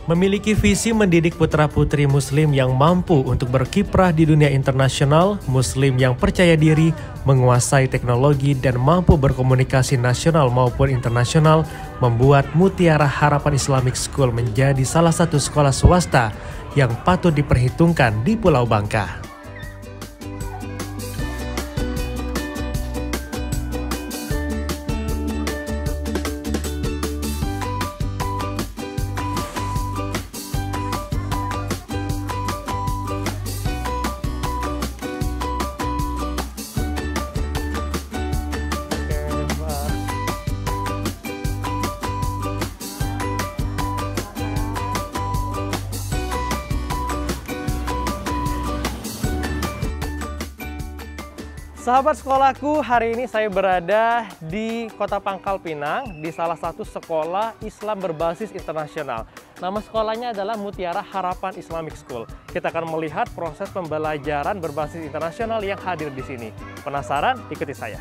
Memiliki visi mendidik putra-putri Muslim yang mampu untuk berkiprah di dunia internasional, Muslim yang percaya diri, menguasai teknologi dan mampu berkomunikasi nasional maupun internasional, membuat Mutiara Harapan Islamic School menjadi salah satu sekolah swasta yang patut diperhitungkan di Pulau Bangka. Sahabat sekolahku, hari ini saya berada di Kota Pangkal Pinang di salah satu sekolah Islam berbasis internasional. Nama sekolahnya adalah Mutiara Harapan Islamic School. Kita akan melihat proses pembelajaran berbasis internasional yang hadir di sini. Penasaran? Ikuti saya.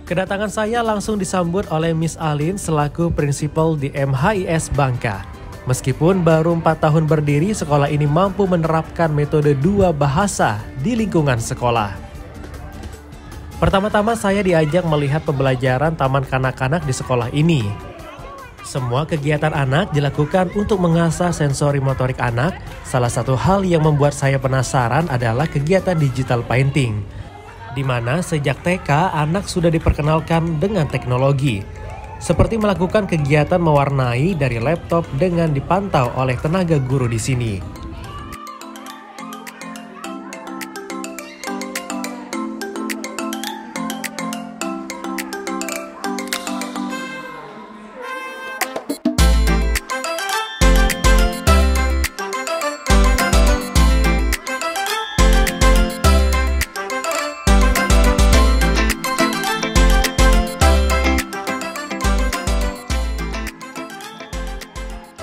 Kedatangan saya langsung disambut oleh Miss Alin selaku prinsipal di MHIS Bangka. Meskipun baru 4 tahun berdiri, sekolah ini mampu menerapkan metode 2 bahasa di lingkungan sekolah. Pertama-tama saya diajak melihat pembelajaran taman kanak-kanak di sekolah ini. Semua kegiatan anak dilakukan untuk mengasah sensori motorik anak. Salah satu hal yang membuat saya penasaran adalah kegiatan digital painting, di mana sejak TK anak sudah diperkenalkan dengan teknologi. Seperti melakukan kegiatan mewarnai dari laptop dengan dipantau oleh tenaga guru di sini.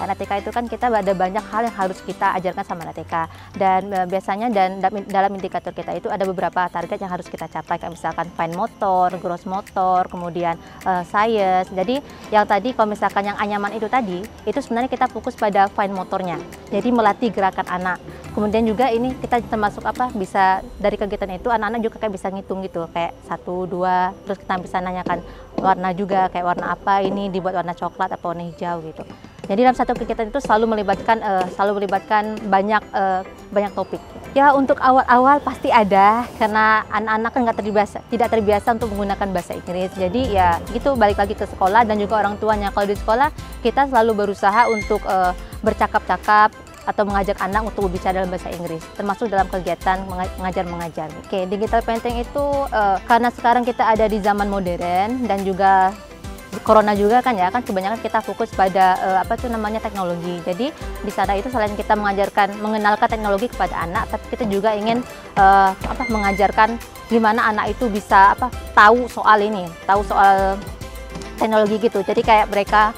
Anak TK itu kan kita ada banyak hal yang harus kita ajarkan sama anak TK, dan biasanya dalam indikator kita itu ada beberapa target yang harus kita capai, kayak misalkan fine motor, gross motor, kemudian science. Jadi yang tadi kalau misalkan yang anyaman itu tadi, itu sebenarnya kita fokus pada fine motornya, jadi melatih gerakan anak. Kemudian juga ini kita termasuk bisa dari kegiatan itu anak-anak juga kayak bisa ngitung gitu, kayak 1, 2, terus kita bisa nanyakan warna juga, kayak warna apa ini dibuat warna coklat atau warna hijau gitu. Jadi dalam satu kegiatan itu selalu melibatkan banyak topik. Ya untuk awal-awal pasti ada, karena anak-anak kan tidak terbiasa untuk menggunakan bahasa Inggris. Jadi ya gitu, balik lagi ke sekolah dan juga orang tuanya. Kalau di sekolah kita selalu berusaha untuk bercakap-cakap atau mengajak anak untuk berbicara dalam bahasa Inggris, termasuk dalam kegiatan mengajar-mengajar. Oke, digital painting itu karena sekarang kita ada di zaman modern dan juga Corona juga kan ya, kan kebanyakan kita fokus pada teknologi. Jadi di sana itu selain kita mengenalkan teknologi kepada anak, tapi kita juga ingin mengajarkan gimana anak itu bisa tahu soal teknologi gitu. Jadi kayak mereka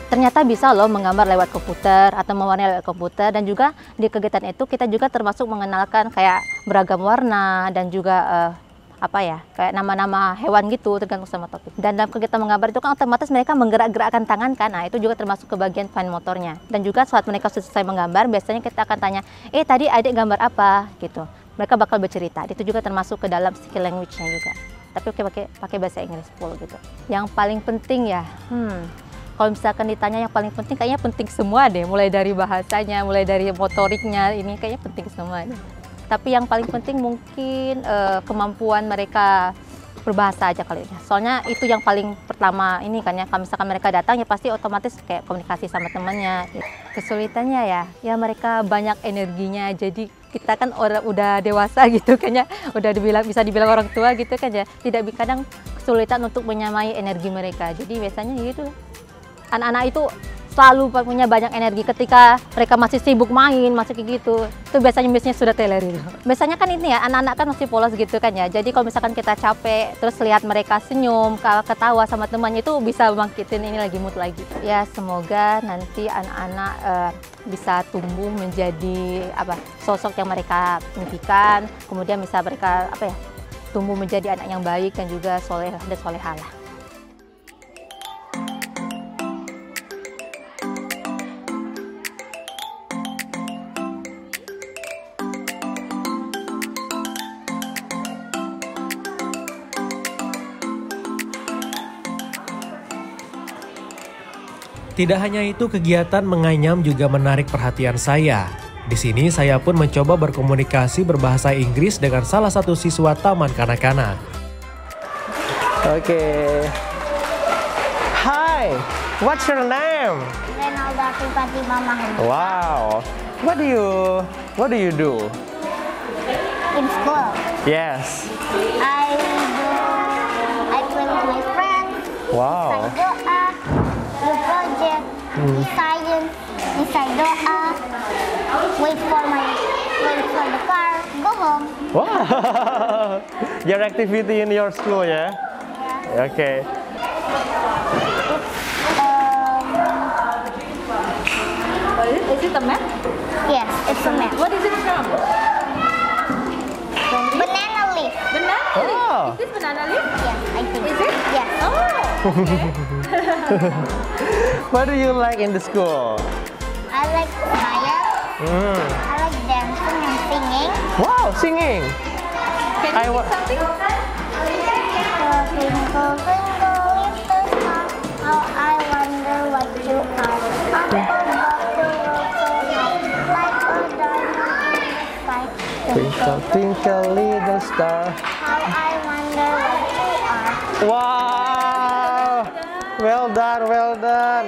ternyata bisa loh menggambar lewat komputer atau mewarnai lewat komputer, dan juga di kegiatan itu kita juga termasuk mengenalkan kayak beragam warna dan juga kayak nama-nama hewan gitu, tergantung sama topik. Dan dalam kegiatan menggambar itu kan otomatis mereka menggerak-gerakkan tangan kan, nah itu juga termasuk ke bagian fine motornya. Dan juga saat mereka selesai menggambar, biasanya kita akan tanya, tadi adik gambar apa gitu. Mereka bakal bercerita, itu juga termasuk ke dalam skill language-nya juga. Tapi pakai bahasa Inggris full gitu. Yang paling penting ya, kalau misalkan ditanya yang paling penting, kayaknya penting semua deh. Mulai dari bahasanya, mulai dari motoriknya, ini kayaknya penting semua deh. Tapi yang paling penting mungkin kemampuan mereka berbahasa aja kali ya. Soalnya itu yang paling pertama ini kan ya, kalau misalkan mereka datang ya pasti otomatis kayak komunikasi sama temannya. Kesulitannya ya mereka banyak energinya, jadi kita kan udah dewasa gitu kayaknya, bisa dibilang orang tua gitu kan ya, kadang kesulitan untuk menyamai energi mereka. Jadi biasanya gitu, anak-anak itu selalu punya banyak energi ketika mereka masih sibuk main, masih kayak gitu. Itu biasanya sudah teler gitu. Biasanya kan ini ya, anak-anak kan masih polos gitu kan ya. Jadi kalau misalkan kita capek, terus lihat mereka senyum, ketawa sama temannya, itu bisa bangkitin ini lagi, mood lagi. Ya semoga nanti anak-anak bisa tumbuh menjadi sosok yang mereka impikan. Kemudian bisa mereka tumbuh menjadi anak yang baik dan juga soleh dan solehah lah. Tidak hanya itu, kegiatan menganyam juga menarik perhatian saya. Di sini saya pun mencoba berkomunikasi berbahasa Inggris dengan salah satu siswa taman kanak-kanak. Oke. Hi, what's your name? Renalda Fatimah Mahmud. Wow. What do you do? In school, Yes. I play with my friends. Wow. Inside doa, do project, do science, inside doa. Wait for the car, go home. Wow. Your activity in your school, ya? Yeah. Okay. Is it a map? Yes, it's a map. What is it from? Banana leaf. Banana Oh. Is this banana leaf? Yes, I think. Is it? Yes. Oh. What do you like in the school? I like science. I like dancing and singing. Wow, singing. Can I you wa- sing something? Twinkle, twinkle, little star, how I wonder what you are. Up above the world so high, like a diamond in the sky. Twinkle, twinkle, little star. How I wonder what you are. Wow. Well done, well done.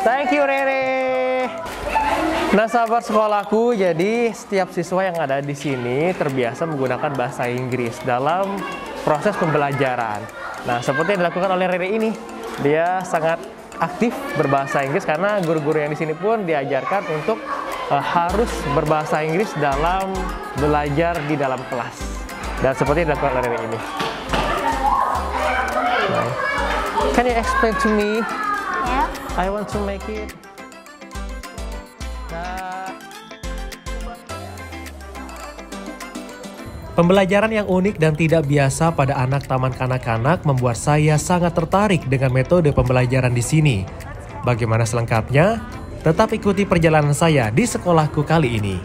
Thank you, Rere. Nah, sahabat sekolahku, jadi setiap siswa yang ada di sini terbiasa menggunakan bahasa Inggris dalam proses pembelajaran. Nah, seperti yang dilakukan oleh Rere ini, dia sangat aktif berbahasa Inggris karena guru-guru yang di sini pun diajarkan untuk harus berbahasa Inggris dalam belajar di dalam kelas. Dan seperti yang dilakukan oleh Rere ini. Nah, can you explain to me? Yeah. I want to make it. Pembelajaran yang unik dan tidak biasa pada anak taman kanak-kanak membuat saya sangat tertarik dengan metode pembelajaran di sini. Bagaimana selengkapnya? Tetap ikuti perjalanan saya di sekolahku kali ini.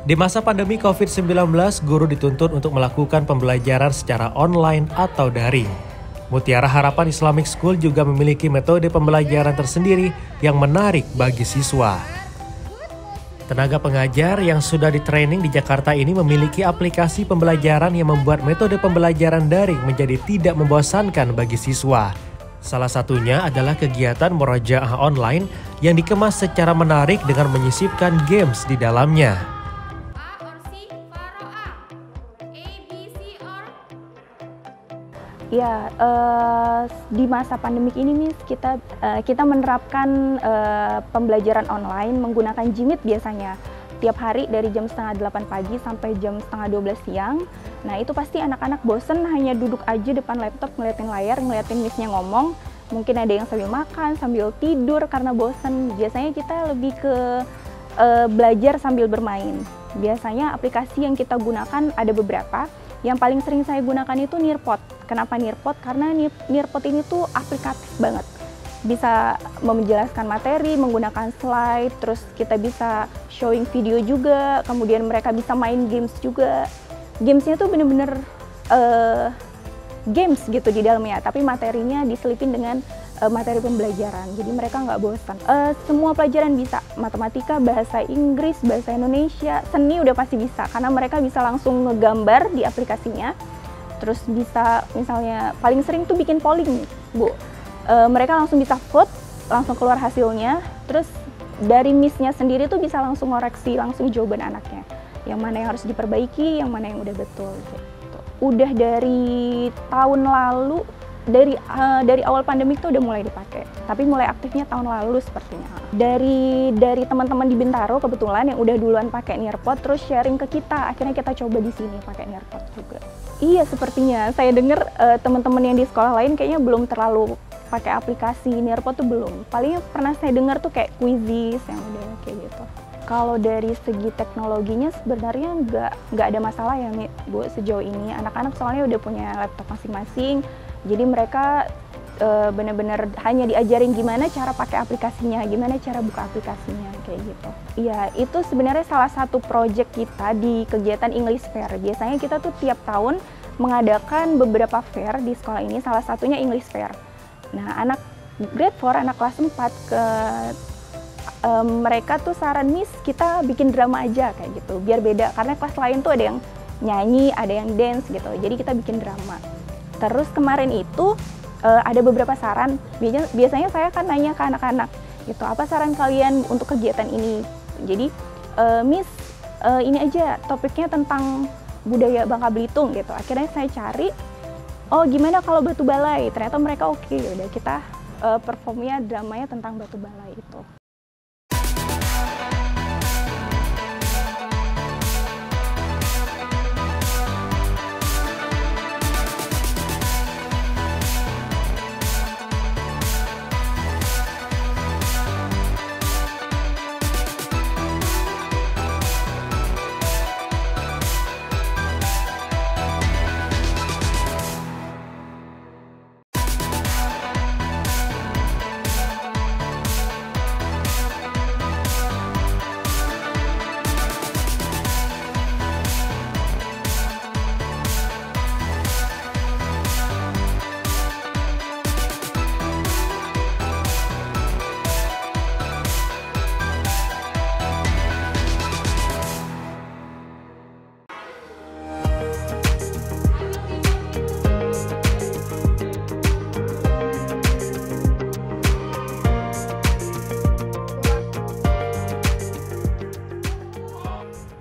Di masa pandemi COVID-19, guru dituntut untuk melakukan pembelajaran secara online atau daring. Mutiara Harapan Islamic School juga memiliki metode pembelajaran tersendiri yang menarik bagi siswa. Tenaga pengajar yang sudah di-training di Jakarta ini memiliki aplikasi pembelajaran yang membuat metode pembelajaran daring menjadi tidak membosankan bagi siswa. Salah satunya adalah kegiatan murojaah online yang dikemas secara menarik dengan menyisipkan games di dalamnya. Ya, di masa pandemik ini Miss, kita menerapkan pembelajaran online menggunakan Jimit biasanya. Tiap hari dari jam setengah 8 pagi sampai jam setengah 12 siang. Nah, itu pasti anak-anak bosen hanya duduk aja depan laptop ngeliatin layar, ngeliatin Miss-nya ngomong. Mungkin ada yang sambil makan, sambil tidur karena bosen. Biasanya kita lebih ke belajar sambil bermain. Biasanya aplikasi yang kita gunakan ada beberapa. Yang paling sering saya gunakan itu Nearpod. Kenapa Nearpod? Karena Nearpod ini tuh aplikatif banget. Bisa menjelaskan materi, menggunakan slide, terus kita bisa showing video juga, kemudian mereka bisa main games juga. Gamesnya tuh bener-bener games gitu di dalamnya, tapi materinya diselipin dengan materi pembelajaran, jadi mereka nggak bosan. Semua pelajaran bisa, matematika, bahasa Inggris, bahasa Indonesia, seni udah pasti bisa, karena mereka bisa langsung ngegambar di aplikasinya, terus bisa misalnya paling sering tuh bikin polling, Bu. Mereka langsung bisa vote, langsung keluar hasilnya, terus dari miss-nya sendiri tuh bisa langsung ngoreksi langsung jawaban anaknya, yang mana yang harus diperbaiki, yang mana yang udah betul. Gitu. Udah dari tahun lalu, dari awal pandemi itu udah mulai dipakai, tapi mulai aktifnya tahun lalu sepertinya. Dari teman-teman di Bintaro kebetulan yang udah duluan pakai Nearpod, terus sharing ke kita, akhirnya kita coba di sini pakai Nearpod juga. Iya, sepertinya saya dengar teman-teman yang di sekolah lain kayaknya belum terlalu pakai aplikasi Nearpod tuh belum. Paling pernah saya dengar tuh kayak Quizizz yang udah kayak gitu. Kalau dari segi teknologinya sebenarnya nggak ada masalah ya, Bu, sejauh ini. Anak-anak soalnya udah punya laptop masing-masing. Jadi mereka benar-benar hanya diajarin gimana cara pakai aplikasinya, gimana cara buka aplikasinya, kayak gitu. Iya, itu sebenarnya salah satu project kita di kegiatan English Fair. Biasanya kita tuh tiap tahun mengadakan beberapa fair di sekolah ini, salah satunya English Fair. Nah, anak grade 4, anak kelas 4 mereka tuh saran, Miss, kita bikin drama aja kayak gitu, biar beda. Karena kelas lain tuh ada yang nyanyi, ada yang dance gitu, jadi kita bikin drama. Terus kemarin itu ada beberapa saran, biasanya saya kan nanya ke anak-anak gitu, apa saran kalian untuk kegiatan ini? Jadi, Miss, ini aja topiknya tentang budaya Bangka Belitung gitu. Akhirnya saya cari, oh gimana kalau batu balai? Ternyata mereka oke, udah kita performnya dramanya tentang batu balai itu.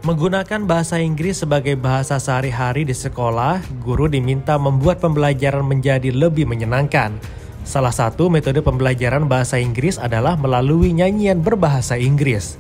Menggunakan bahasa Inggris sebagai bahasa sehari-hari di sekolah, guru diminta membuat pembelajaran menjadi lebih menyenangkan. Salah satu metode pembelajaran bahasa Inggris adalah melalui nyanyian berbahasa Inggris.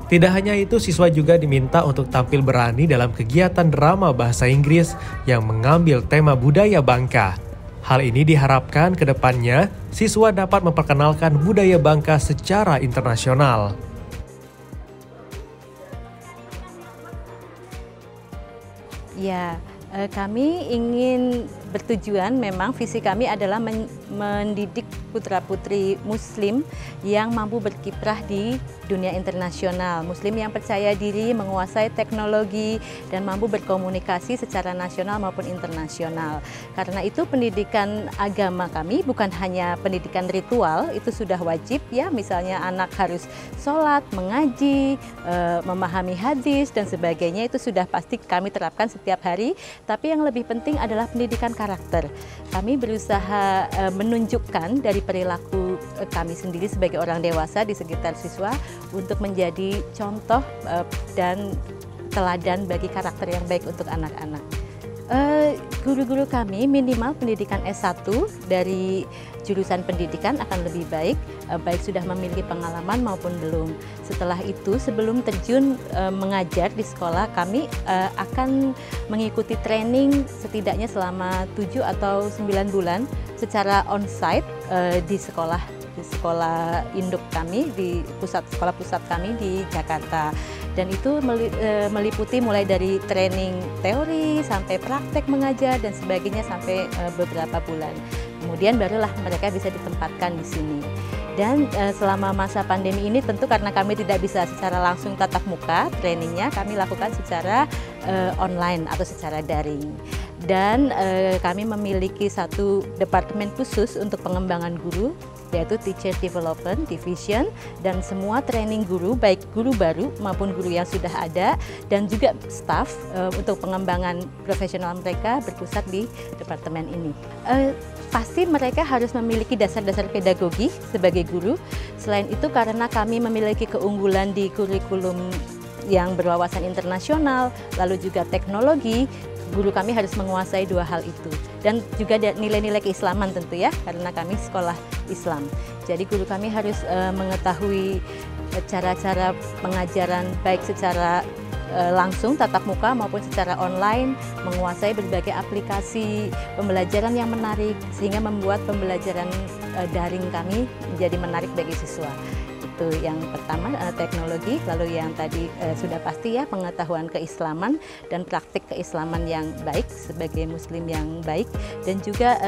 Tidak hanya itu, siswa juga diminta untuk tampil berani dalam kegiatan drama bahasa Inggris yang mengambil tema budaya Bangka. Hal ini diharapkan ke depannya siswa dapat memperkenalkan budaya Bangka secara internasional. Ya, kami ingin bertujuan, memang visi kami adalah mendidik putra-putri Muslim yang mampu berkiprah di dunia internasional, Muslim yang percaya diri, menguasai teknologi, dan mampu berkomunikasi secara nasional maupun internasional. Karena itu pendidikan agama kami bukan hanya pendidikan ritual, itu sudah wajib ya, misalnya anak harus sholat, mengaji, memahami hadis, dan sebagainya, itu sudah pasti kami terapkan setiap hari. Tapi yang lebih penting adalah pendidikan karakter. Kami berusaha menunjukkan dari perilaku kami sendiri sebagai orang dewasa di sekitar siswa untuk menjadi contoh dan teladan bagi karakter yang baik untuk anak-anak. Guru-guru kami minimal pendidikan S1 dari jurusan pendidikan akan lebih baik, baik sudah memiliki pengalaman maupun belum. Setelah itu, sebelum terjun mengajar di sekolah, kami akan mengikuti training setidaknya selama 7 atau 9 bulan secara on-site di sekolah induk kami, di sekolah pusat kami di Jakarta. Dan itu meliputi mulai dari training teori sampai praktek mengajar dan sebagainya sampai beberapa bulan. Kemudian barulah mereka bisa ditempatkan di sini. Dan selama masa pandemi ini tentu karena kami tidak bisa secara langsung tatap muka trainingnya, kami lakukan secara online atau secara daring. Dan kami memiliki satu departemen khusus untuk pengembangan guru, yaitu Teacher Development Division, dan semua training guru, baik guru baru maupun guru yang sudah ada, dan juga staff untuk pengembangan profesional mereka berpusat di departemen ini. Pasti mereka harus memiliki dasar-dasar pedagogi sebagai guru. Selain itu karena kami memiliki keunggulan di kurikulum yang berwawasan internasional, lalu juga teknologi, guru kami harus menguasai dua hal itu. Dan juga nilai-nilai keislaman tentu ya, karena kami sekolah Islam. Jadi guru kami harus mengetahui cara-cara pengajaran baik secara langsung tatap muka maupun secara online, menguasai berbagai aplikasi pembelajaran yang menarik sehingga membuat pembelajaran daring kami menjadi menarik bagi siswa. Itu yang pertama, teknologi, lalu yang tadi sudah pasti ya, pengetahuan keislaman dan praktik keislaman yang baik sebagai muslim yang baik, dan juga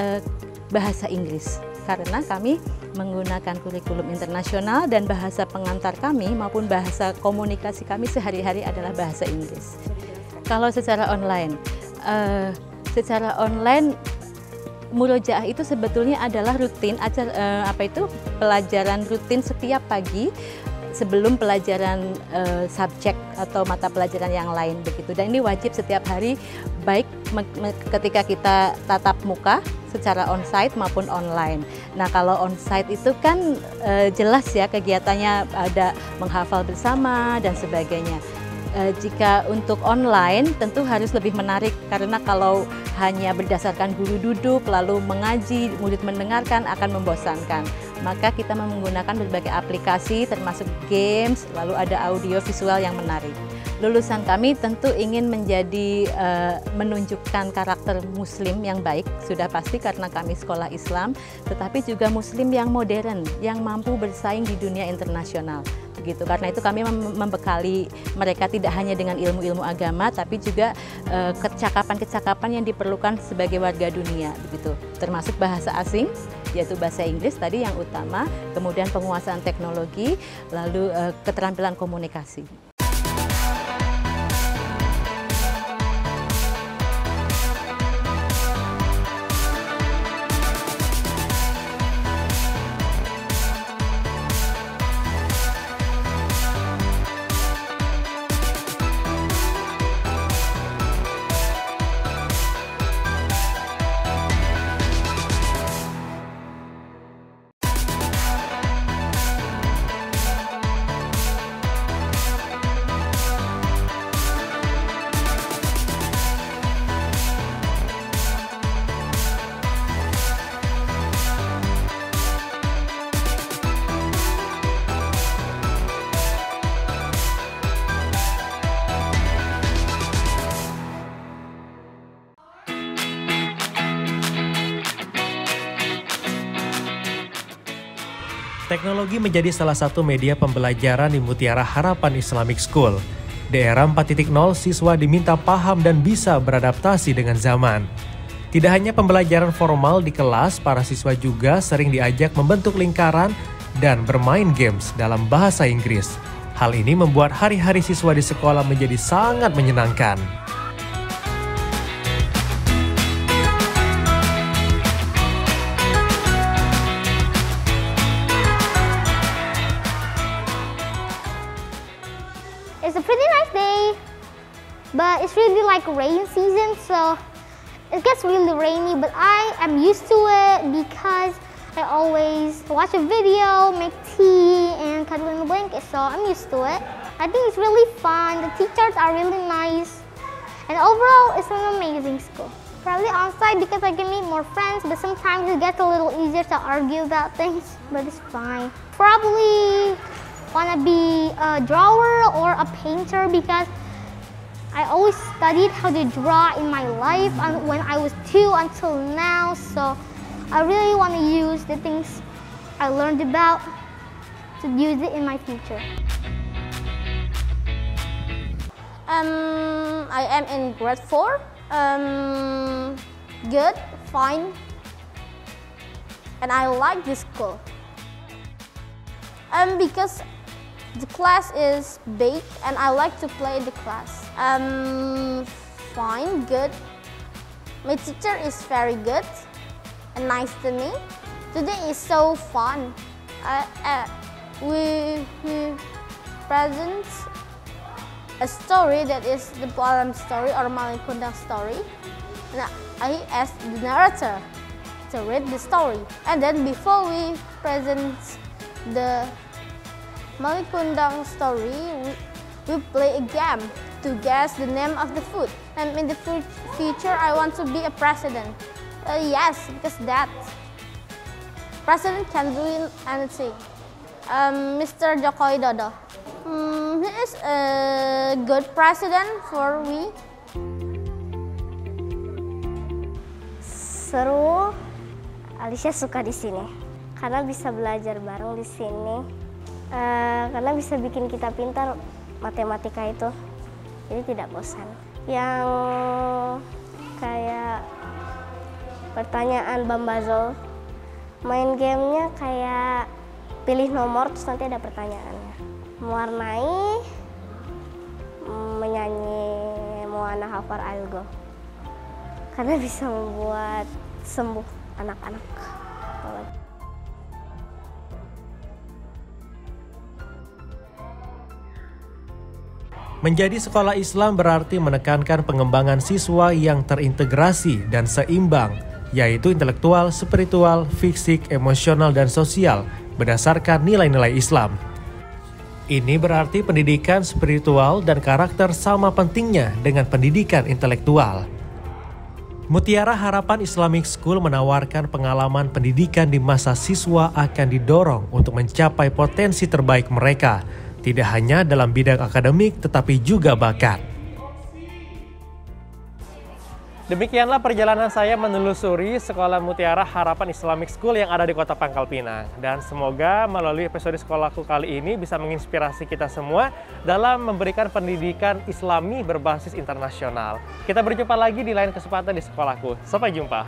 bahasa Inggris. Karena kami menggunakan kurikulum internasional dan bahasa pengantar kami maupun bahasa komunikasi kami sehari-hari adalah bahasa Inggris. Kalau secara online, Murojaah itu sebetulnya adalah rutin pelajaran rutin setiap pagi sebelum pelajaran subjek atau mata pelajaran yang lain begitu. Dan ini wajib setiap hari, baik ketika kita tatap muka secara onsite maupun online. Nah, kalau onsite itu kan jelas ya kegiatannya ada menghafal bersama dan sebagainya. Jika untuk online tentu harus lebih menarik, karena kalau hanya berdasarkan guru duduk lalu mengaji, murid mendengarkan akan membosankan. Maka kita menggunakan berbagai aplikasi termasuk games, lalu ada audio visual yang menarik. Lulusan kami tentu ingin menunjukkan karakter muslim yang baik, sudah pasti karena kami sekolah Islam, tetapi juga muslim yang modern, yang mampu bersaing di dunia internasional. Begitu. Karena itu kami membekali mereka tidak hanya dengan ilmu-ilmu agama, tapi juga kecakapan-kecakapan yang diperlukan sebagai warga dunia, begitu. Termasuk bahasa asing, yaitu bahasa Inggris tadi yang utama, kemudian penguasaan teknologi, lalu keterampilan komunikasi. Teknologi menjadi salah satu media pembelajaran di Mutiara Harapan Islamic School. Di era 4.0, siswa diminta paham dan bisa beradaptasi dengan zaman. Tidak hanya pembelajaran formal di kelas, para siswa juga sering diajak membentuk lingkaran dan bermain games dalam bahasa Inggris. Hal ini membuat hari-hari siswa di sekolah menjadi sangat menyenangkan. It's a pretty nice day, but it's really like rain season, so it gets really rainy, but I am used to it because I always watch a video, make tea, and cuddle in the blanket, so I'm used to it. I think it's really fun. The teachers are really nice, and overall, it's an amazing school. Probably outside because I can meet more friends, but sometimes it gets a little easier to argue about things, but it's fine. Probably want to be a drawer or a painter because I always studied how to draw in my life when I was 2 until now, so I really want to use the things I learned about to use it in my future. I am in grade 4. Good, fine, and I like this school. Because the class is big and I like to play the class. Fine, good. My teacher is very good and nice to me. Today is so fun. We present a story that is the poem story or Malin Kundang story. And I asked the narrator to read the story. And then before we present the Malin Kundang story, we play a game to guess the name of the food. And in the future, I want to be a president. Yes, because that president can do anything. Mr. Joko Widodo, he is a good president for me. Seru, Alicia suka di sini karena bisa belajar bareng di sini. Karena bisa bikin kita pintar matematika itu, jadi tidak bosan. Yang kayak pertanyaan Bambazol, main gamenya kayak pilih nomor terus nanti ada pertanyaannya. Mewarnai, menyanyi Moana Hafar Algo, karena bisa membuat sembuh anak-anak. Menjadi sekolah Islam berarti menekankan pengembangan siswa yang terintegrasi dan seimbang, yaitu intelektual, spiritual, fisik, emosional, dan sosial berdasarkan nilai-nilai Islam. Ini berarti pendidikan spiritual dan karakter sama pentingnya dengan pendidikan intelektual. Mutiara Harapan Islamic School menawarkan pengalaman pendidikan di masa siswa akan didorong untuk mencapai potensi terbaik mereka, tidak hanya dalam bidang akademik tetapi juga bakat. Demikianlah perjalanan saya menelusuri Sekolah Mutiara Harapan Islamic School yang ada di Kota Pangkal Pinang. Dan semoga melalui episode sekolahku kali ini bisa menginspirasi kita semua dalam memberikan pendidikan Islami berbasis internasional. Kita berjumpa lagi di lain kesempatan di sekolahku. Sampai jumpa.